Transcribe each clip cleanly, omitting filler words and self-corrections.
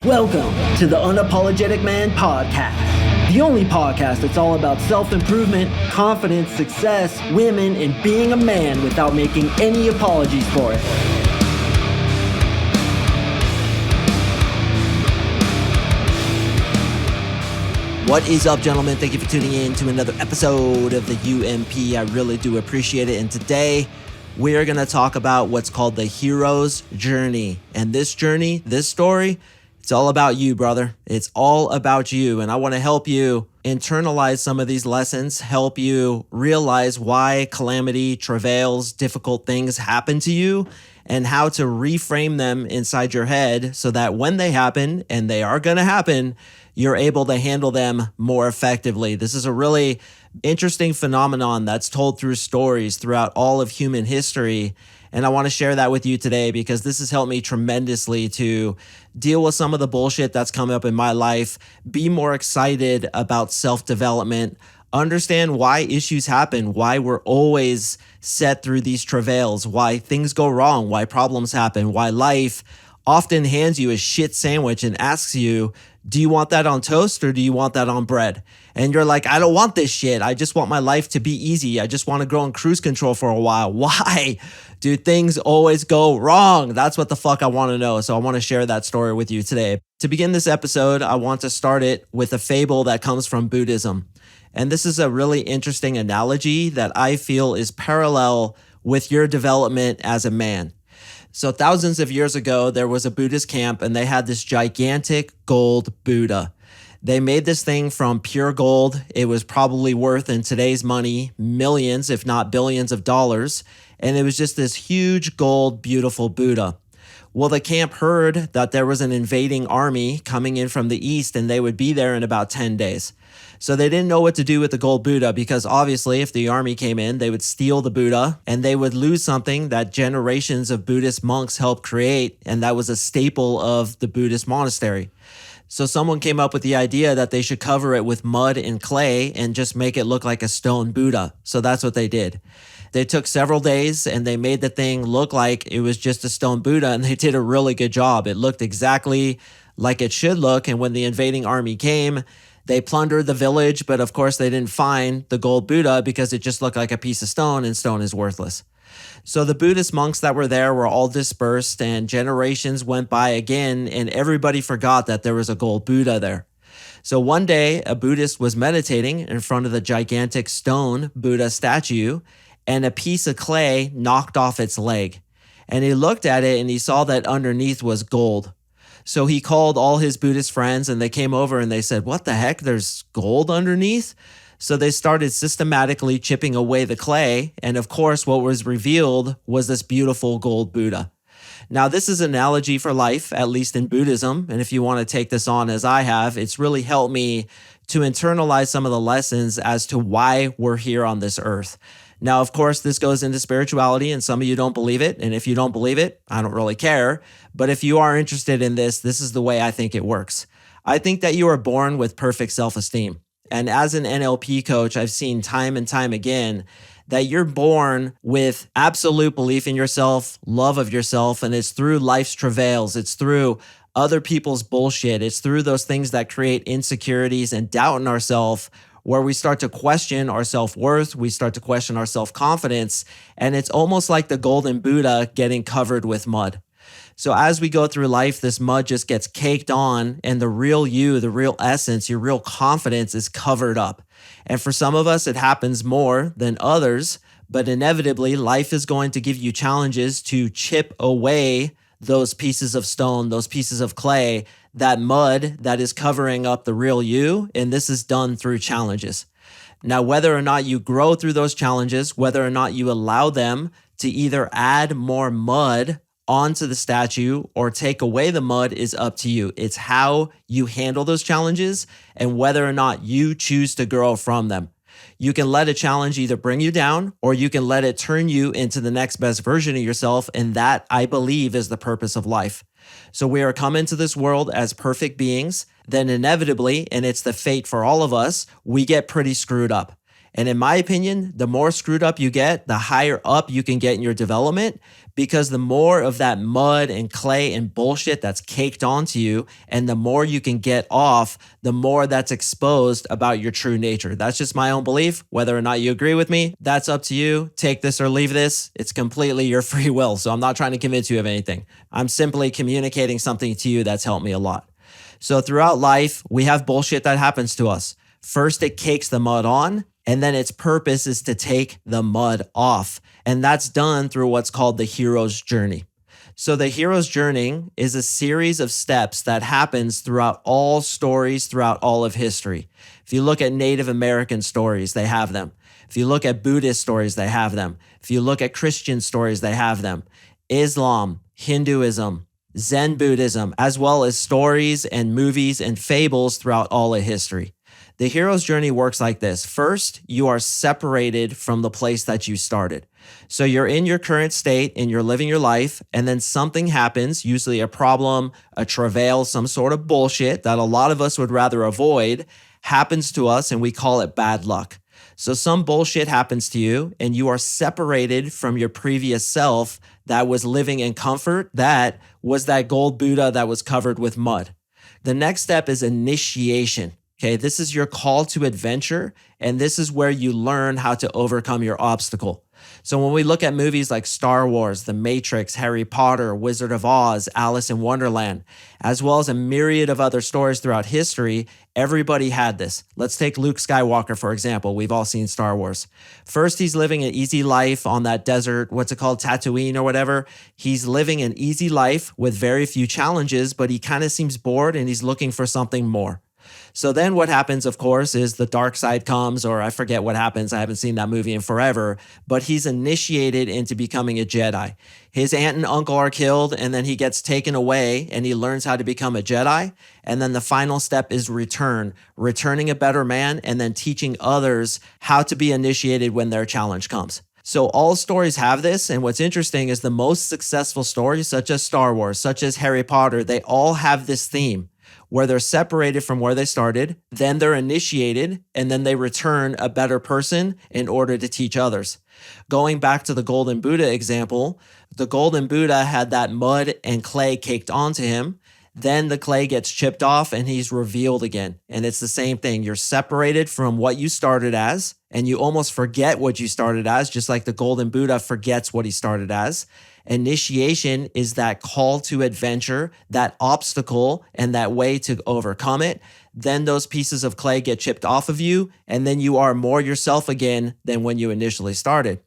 Welcome to the Unapologetic Man Podcast, the only podcast that's all about self-improvement, confidence, success, women, and being a man without making any apologies for it. What is up, gentlemen? Thank you for tuning in to another episode of the UMP. I really do appreciate it. And today, we are going to talk about what's called the hero's journey. And this journey, this story, it's all about you, brother. It's all about you. And I want to help you internalize some of these lessons, help you realize why calamity, travails, difficult things happen to you, and how to reframe them inside your head so that when they happen, and they are going to happen, you're able to handle them more effectively. This is a really interesting phenomenon that's told through stories throughout all of human history. And I want to share that with you today because this has helped me tremendously to deal with some of the bullshit that's come up in my life, be more excited about self-development, understand why issues happen, why we're always set through these travails, why things go wrong, why problems happen, why life often hands you a shit sandwich and asks you, do you want that on toast or do you want that on bread? And you're like, I don't want this shit. I just want my life to be easy. I just want to go on cruise control for a while. Why do things always go wrong? That's what the fuck I want to know. So I want to share that story with you today. To begin this episode, I want to start it with a fable that comes from Buddhism. And this is a really interesting analogy that I feel is parallel with your development as a man. So thousands of years ago, there was a Buddhist camp and they had this gigantic gold Buddha. They made this thing from pure gold. It was probably worth in today's money millions, if not billions of dollars. And it was just this huge gold, beautiful Buddha. Well, the camp heard that there was an invading army coming in from the east and they would be there in about 10 days. So they didn't know what to do with the gold Buddha because obviously if the army came in, they would steal the Buddha and they would lose something that generations of Buddhist monks helped create, and that was a staple of the Buddhist monastery. So someone came up with the idea that they should cover it with mud and clay and just make it look like a stone Buddha. So that's what they did. They took several days and they made the thing look like it was just a stone Buddha, and they did a really good job. It looked exactly like it should look. And when the invading army came, they plundered the village, but of course they didn't find the gold Buddha because it just looked like a piece of stone, and stone is worthless. So the Buddhist monks that were there were all dispersed, and generations went by again, and everybody forgot that there was a gold Buddha there. So one day, a Buddhist was meditating in front of the gigantic stone Buddha statue, and a piece of clay knocked off its leg. And he looked at it and he saw that underneath was gold. So he called all his Buddhist friends and they came over and they said, what the heck? There's gold underneath? So they started systematically chipping away the clay. And of course, what was revealed was this beautiful gold Buddha. Now, this is an analogy for life, at least in Buddhism. And if you want to take this on as I have, it's really helped me to internalize some of the lessons as to why we're here on this earth. Now, of course, this goes into spirituality, and some of you don't believe it. And if you don't believe it, I don't really care. But if you are interested in this, this is the way I think it works. I think that you are born with perfect self-esteem. And as an NLP coach, I've seen time and time again that you're born with absolute belief in yourself, love of yourself, and it's through life's travails. It's through other people's bullshit. It's through those things that create insecurities and doubt in ourselves, where we start to question our self-worth, we start to question our self-confidence, and it's almost like the golden Buddha getting covered with mud. So as we go through life, this mud just gets caked on, and the real you, the real essence, your real confidence is covered up. And for some of us, it happens more than others, but inevitably, life is going to give you challenges to chip away those pieces of stone, those pieces of clay, that mud that is covering up the real you, and this is done through challenges. Now, whether or not you grow through those challenges, whether or not you allow them to either add more mud onto the statue or take away the mud is up to you. It's how you handle those challenges and whether or not you choose to grow from them. You can let a challenge either bring you down or you can let it turn you into the next best version of yourself. And that, I believe, is the purpose of life. So we are come into this world as perfect beings. Then inevitably, and it's the fate for all of us, we get pretty screwed up. And in my opinion, the more screwed up you get, the higher up you can get in your development, because the more of that mud and clay and bullshit that's caked onto you, and the more you can get off, the more that's exposed about your true nature. That's just my own belief. Whether or not you agree with me, that's up to you. Take this or leave this. It's completely your free will. So I'm not trying to convince you of anything. I'm simply communicating something to you that's helped me a lot. So throughout life, we have bullshit that happens to us. First, it cakes the mud on, and then its purpose is to take the mud off. And that's done through what's called the hero's journey. So the hero's journey is a series of steps that happens throughout all stories, throughout all of history. If you look at Native American stories, they have them. If you look at Buddhist stories, they have them. If you look at Christian stories, they have them. Islam, Hinduism, Zen Buddhism, as well as stories and movies and fables throughout all of history. The hero's journey works like this. First, you are separated from the place that you started. So you're in your current state and you're living your life, and then something happens, usually a problem, a travail, some sort of bullshit that a lot of us would rather avoid, happens to us, and we call it bad luck. So some bullshit happens to you and you are separated from your previous self that was living in comfort, that was that gold Buddha that was covered with mud. The next step is initiation. Okay, this is your call to adventure, and this is where you learn how to overcome your obstacle. So when we look at movies like Star Wars, The Matrix, Harry Potter, Wizard of Oz, Alice in Wonderland, as well as a myriad of other stories throughout history, everybody had this. Let's take Luke Skywalker, for example. We've all seen Star Wars. First, he's living an easy life on that desert, what's it called, Tatooine or whatever. He's living an easy life with very few challenges, but he kind of seems bored and he's looking for something more. So then what happens, of course, is the dark side comes, or I forget what happens. I haven't seen that movie in forever, but he's initiated into becoming a Jedi. His aunt and uncle are killed, and then he gets taken away and he learns how to become a Jedi. And then the final step is returning a better man, and then teaching others how to be initiated when their challenge comes. So all stories have this, and what's interesting is the most successful stories, such as Star Wars, such as Harry Potter, they all have this theme where they're separated from where they started, then they're initiated, and then they return a better person in order to teach others. Going back to the Golden Buddha example, the Golden Buddha had that mud and clay caked onto him. Then the clay gets chipped off and he's revealed again. And it's the same thing. You're separated from what you started as, and you almost forget what you started as, just like the Golden Buddha forgets what he started as. Initiation is that call to adventure, that obstacle, and that way to overcome it. Then those pieces of clay get chipped off of you, and then you are more yourself again than when you initially started.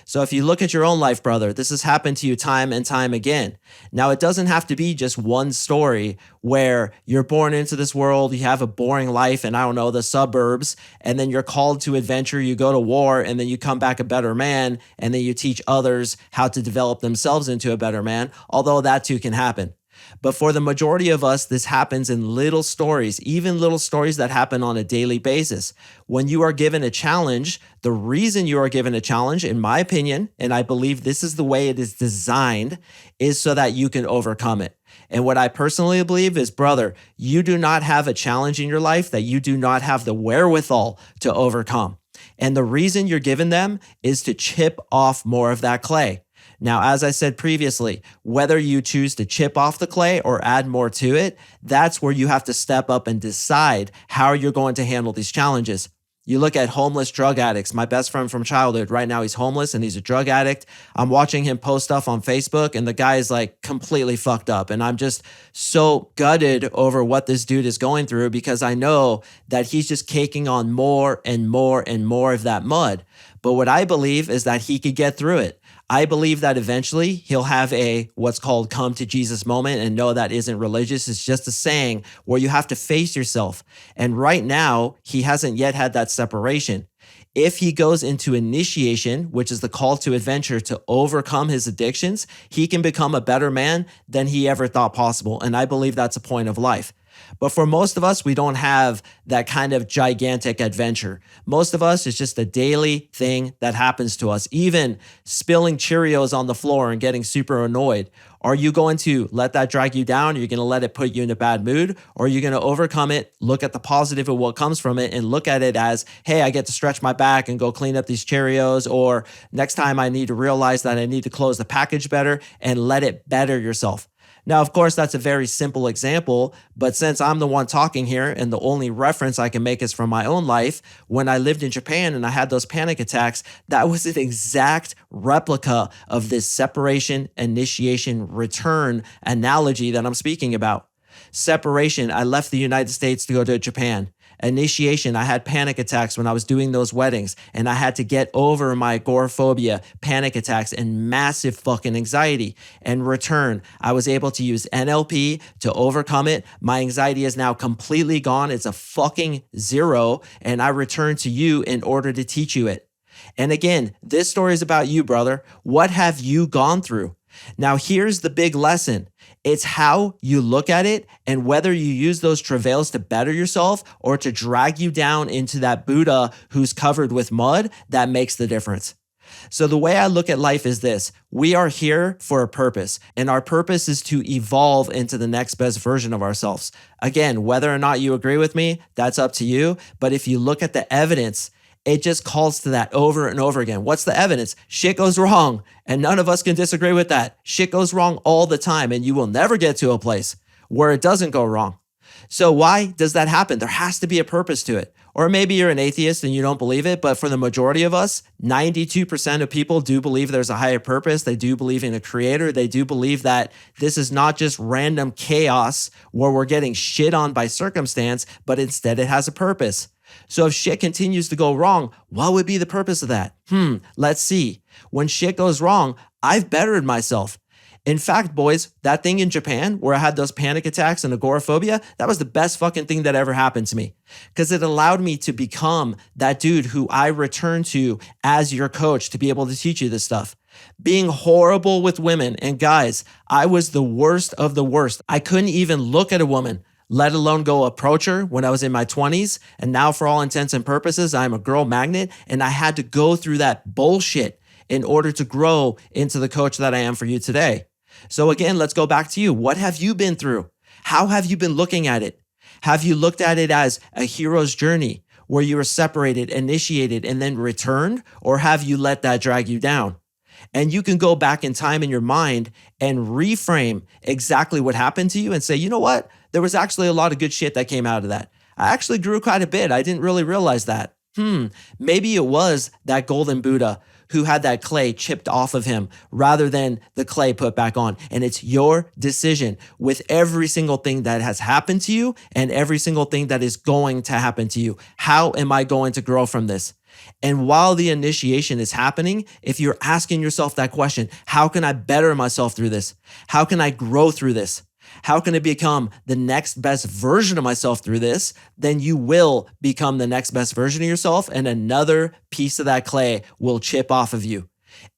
So if you look at your own life, brother, this has happened to you time and time again. Now, it doesn't have to be just one story where you're born into this world, you have a boring life in, I don't know, the suburbs, and then you're called to adventure, you go to war, and then you come back a better man, and then you teach others how to develop themselves into a better man, although that too can happen. But for the majority of us, this happens in little stories, even little stories that happen on a daily basis. When you are given a challenge, the reason you are given a challenge, in my opinion, and I believe this is the way it is designed, is so that you can overcome it. And what I personally believe is, brother, you do not have a challenge in your life that you do not have the wherewithal to overcome. And the reason you're given them is to chip off more of that clay. Now, as I said previously, whether you choose to chip off the clay or add more to it, that's where you have to step up and decide how you're going to handle these challenges. You look at homeless drug addicts. My best friend from childhood, right now he's homeless and he's a drug addict. I'm watching him post stuff on Facebook and the guy is like completely fucked up. And I'm just so gutted over what this dude is going through, because I know that he's just caking on more and more and more of that mud. But what I believe is that he could get through it. I believe that eventually he'll have a what's called come to Jesus moment. And no, that isn't religious. It's just a saying where you have to face yourself. And right now, he hasn't yet had that separation. If he goes into initiation, which is the call to adventure to overcome his addictions, he can become a better man than he ever thought possible. And I believe that's a point of life. But for most of us, we don't have that kind of gigantic adventure. Most of us, it's just a daily thing that happens to us. Even spilling Cheerios on the floor and getting super annoyed. Are you going to let that drag you down? Are you going to let it put you in a bad mood? Or are you going to overcome it, look at the positive of what comes from it, and look at it as, hey, I get to stretch my back and go clean up these Cheerios, or next time I need to realize that I need to close the package better, and let it better yourself. Now, of course, that's a very simple example, but since I'm the one talking here and the only reference I can make is from my own life, when I lived in Japan and I had those panic attacks, that was an exact replica of this separation, initiation, return analogy that I'm speaking about. Separation, I left the United States to go to Japan. Initiation, I had panic attacks when I was doing those weddings, and I had to get over my agoraphobia, panic attacks, and massive fucking anxiety. And return, I was able to use NLP to overcome it. My anxiety is now completely gone. It's a fucking zero, and I return to you in order to teach you it. And again, this story is about you, brother. What have you gone through? Now, here's the big lesson. It's how you look at it and whether you use those travails to better yourself or to drag you down into that Buddha who's covered with mud that makes the difference. So the way I look at life is this. We are here for a purpose, and our purpose is to evolve into the next best version of ourselves. Again, whether or not you agree with me, that's up to you. But if you look at the evidence, it just calls to that over and over again. What's the evidence? Shit goes wrong, and none of us can disagree with that. Shit goes wrong all the time, and you will never get to a place where it doesn't go wrong. So why does that happen? There has to be a purpose to it. Or maybe you're an atheist and you don't believe it, but for the majority of us, 92% of people do believe there's a higher purpose. They do believe in a creator. They do believe that this is not just random chaos where we're getting shit on by circumstance, but instead it has a purpose. So if shit continues to go wrong, what would be the purpose of that? Let's see. When shit goes wrong, I've bettered myself. In fact, boys, that thing in Japan where I had those panic attacks and agoraphobia, that was the best fucking thing that ever happened to me because it allowed me to become that dude who I return to as your coach to be able to teach you this stuff. Being horrible with women and guys, I was the worst of the worst. I couldn't even look at a woman, let alone go approach her when I was in my 20s. And now for all intents and purposes, I'm a girl magnet and I had to go through that bullshit in order to grow into the coach that I am for you today. So again, let's go back to you. What have you been through? How have you been looking at it? Have you looked at it as a hero's journey where you were separated, initiated, and then returned? Or have you let that drag you down? And you can go back in time in your mind and reframe exactly what happened to you and say, you know what? There was actually a lot of good shit that came out of that. I actually grew quite a bit. I didn't really realize that. Maybe it was that golden Buddha who had that clay chipped off of him rather than the clay put back on. And it's your decision with every single thing that has happened to you and every single thing that is going to happen to you. How am I going to grow from this? And while the initiation is happening, if you're asking yourself that question, how can I better myself through this? How can I grow through this? How can I become the next best version of myself through this? Then you will become the next best version of yourself and another piece of that clay will chip off of you,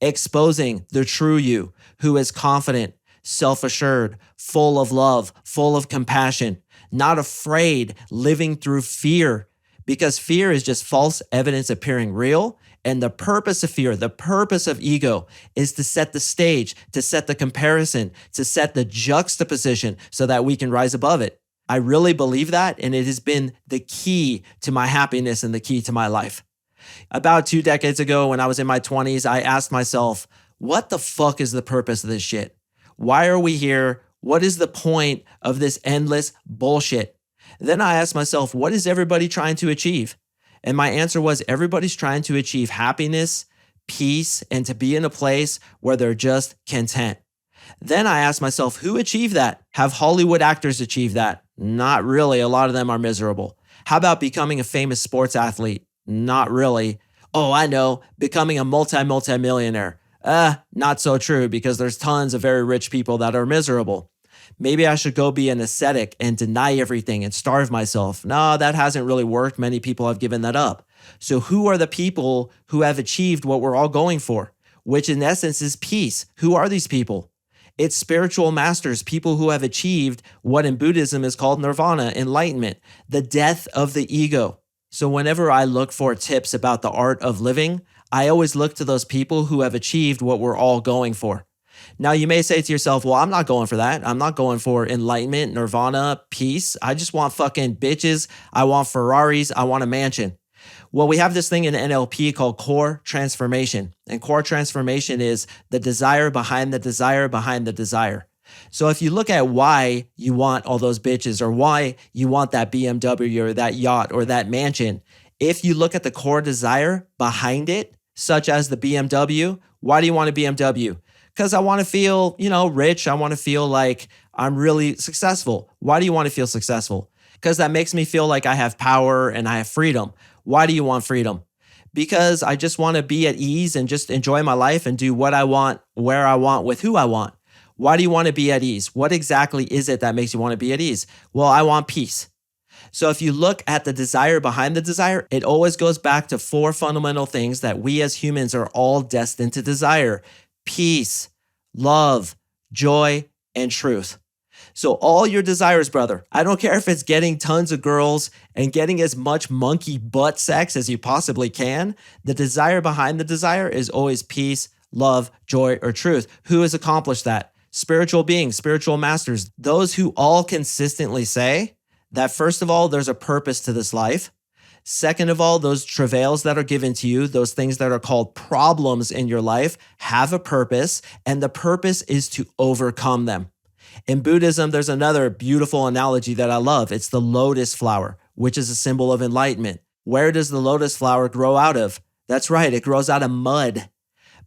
exposing the true you who is confident, self-assured, full of love, full of compassion, not afraid, living through fear, because fear is just false evidence appearing real. And the purpose of fear, the purpose of ego is to set the stage, to set the comparison, to set the juxtaposition so that we can rise above it. I really believe that, and it has been the key to my happiness and the key to my life. About 2 decades ago, when I was in my 20s, I asked myself, what the fuck is the purpose of this shit? Why are we here? What is the point of this endless bullshit? Then I asked myself, what is everybody trying to achieve? And my answer was everybody's trying to achieve happiness, peace, and to be in a place where they're just content. Then I asked myself, who achieved that? Have Hollywood actors achieved that? Not really. A lot of them are miserable. How about becoming a famous sports athlete? Not really. Oh, I know. Becoming a multi-millionaire. Not so true because there's tons of very rich people that are miserable. Maybe I should go be an ascetic and deny everything and starve myself. No, that hasn't really worked. Many people have given that up. So who are the people who have achieved what we're all going for, which in essence is peace? Who are these people? It's spiritual masters, people who have achieved what in Buddhism is called nirvana, enlightenment, the death of the ego. So whenever I look for tips about the art of living, I always look to those people who have achieved what we're all going for. Now, you may say to yourself, well, I'm not going for that. I'm not going for enlightenment, nirvana, peace. I just want fucking bitches. I want Ferraris. I want a mansion. Well, we have this thing in NLP called core transformation. And core transformation is the desire behind the desire behind the desire. So if you look at why you want all those bitches or why you want that BMW or that yacht or that mansion, if you look at the core desire behind it, such as the BMW, why do you want a BMW? Because I want to feel, rich. I want to feel like I'm really successful. Why do you want to feel successful? Because that makes me feel like I have power and I have freedom. Why do you want freedom? Because I just want to be at ease and just enjoy my life and do what I want, where I want, with who I want. Why do you want to be at ease? What exactly is it that makes you want to be at ease? Well, I want peace. So if you look at the desire behind the desire, it always goes back to 4 fundamental things that we as humans are all destined to desire: peace, love, joy, and truth. So all your desires, brother, I don't care if it's getting tons of girls and getting as much monkey butt sex as you possibly can. The desire behind the desire is always peace, love, joy, or truth. Who has accomplished that? Spiritual beings, spiritual masters, those who all consistently say that, first of all, there's a purpose to this life. Second of all, those travails that are given to you, those things that are called problems in your life, have a purpose, and the purpose is to overcome them. In Buddhism, there's another beautiful analogy that I love. It's the lotus flower, which is a symbol of enlightenment. Where does the lotus flower grow out of? That's right, it grows out of mud.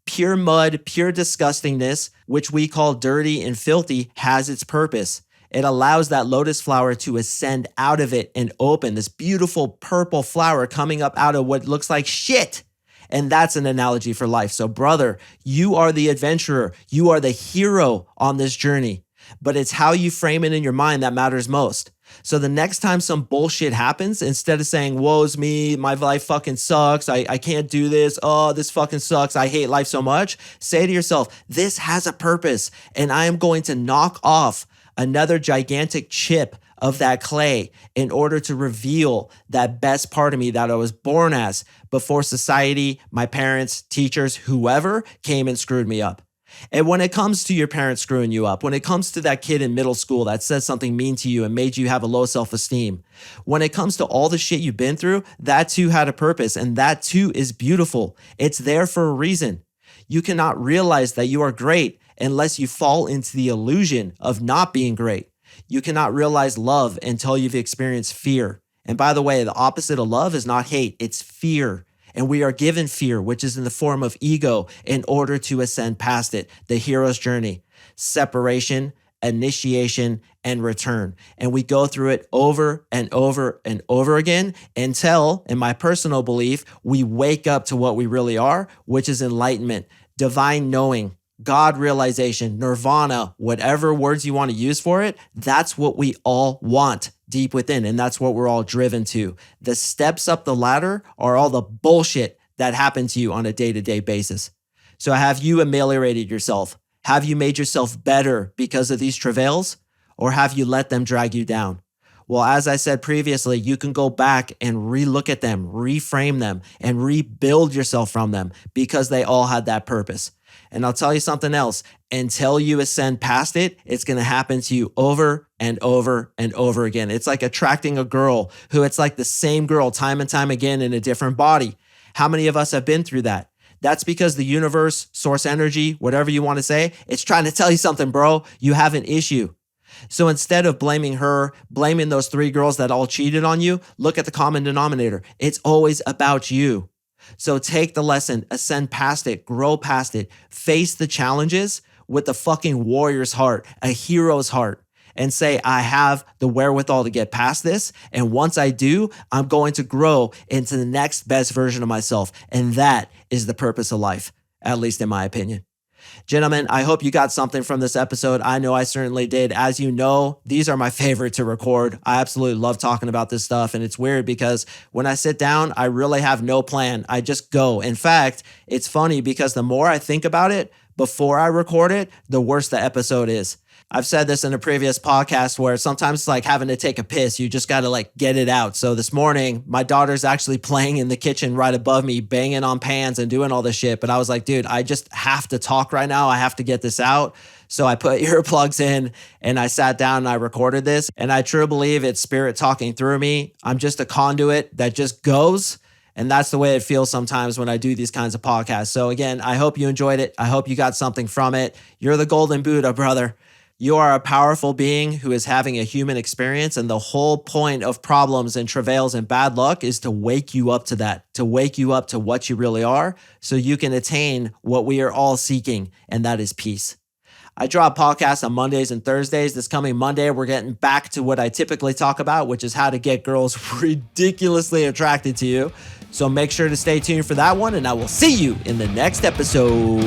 Pure mud, pure disgustingness, which we call dirty and filthy, has its purpose. It allows that lotus flower to ascend out of it and open, this beautiful purple flower coming up out of what looks like shit. And that's an analogy for life. So brother, you are the adventurer. You are the hero on this journey. But it's how you frame it in your mind that matters most. So the next time some bullshit happens, instead of saying, woe's me, my life fucking sucks, I can't do this, oh, this fucking sucks, I hate life so much, say to yourself, this has a purpose, and I am going to knock off another gigantic chip of that clay in order to reveal that best part of me that I was born as before society, my parents, teachers, whoever came and screwed me up. And when it comes to your parents screwing you up, when it comes to that kid in middle school that said something mean to you and made you have a low self-esteem, when it comes to all the shit you've been through, that too had a purpose, and that too is beautiful. It's there for a reason. You cannot realize that you are great unless you fall into the illusion of not being great. You cannot realize love until you've experienced fear. And by the way, the opposite of love is not hate, it's fear. And we are given fear, which is in the form of ego, in order to ascend past it. The hero's journey, separation, initiation, and return. And we go through it over and over and over again until, in my personal belief, we wake up to what we really are, which is enlightenment, divine knowing, God realization, nirvana, whatever words you want to use for it. That's what we all want deep within, and that's what we're all driven to. The steps up the ladder are all the bullshit that happens to you on a day-to-day basis. So have you ameliorated yourself? Have you made yourself better because of these travails? Or have you let them drag you down? Well, as I said previously, you can go back and relook at them, reframe them, and rebuild yourself from them because they all had that purpose. And I'll tell you something else. Until you ascend past it, it's going to happen to you over and over and over again. It's like attracting a girl who it's like the same girl time and time again in a different body. How many of us have been through that? That's because the universe, source energy, whatever you want to say, it's trying to tell you something, bro. You have an issue. So instead of blaming her, blaming those 3 girls that all cheated on you, look at the common denominator. It's always about you. So take the lesson, ascend past it, grow past it, face the challenges with the fucking warrior's heart, a hero's heart, and say, I have the wherewithal to get past this. And once I do, I'm going to grow into the next best version of myself. And that is the purpose of life, at least in my opinion. Gentlemen, I hope you got something from this episode. I know I certainly did. As you know, these are my favorite to record. I absolutely love talking about this stuff. And it's weird because when I sit down, I really have no plan. I just go. In fact, it's funny because the more I think about it, before I record it, the worse the episode is. I've said this in a previous podcast where sometimes it's like having to take a piss. You just got to like get it out. So this morning, my daughter's actually playing in the kitchen right above me, banging on pans and doing all this shit. But I was like, dude, I just have to talk right now. I have to get this out. So I put earplugs in and I sat down and I recorded this. And I truly believe it's spirit talking through me. I'm just a conduit that just goes. And that's the way it feels sometimes when I do these kinds of podcasts. So again, I hope you enjoyed it. I hope you got something from it. You're the golden Buddha, brother. You are a powerful being who is having a human experience. And the whole point of problems and travails and bad luck is to wake you up to that, to wake you up to what you really are so you can attain what we are all seeking, and that is peace. I drop podcasts on Mondays and Thursdays. This coming Monday, we're getting back to what I typically talk about, which is how to get girls ridiculously attracted to you. So make sure to stay tuned for that one, and I will see you in the next episode.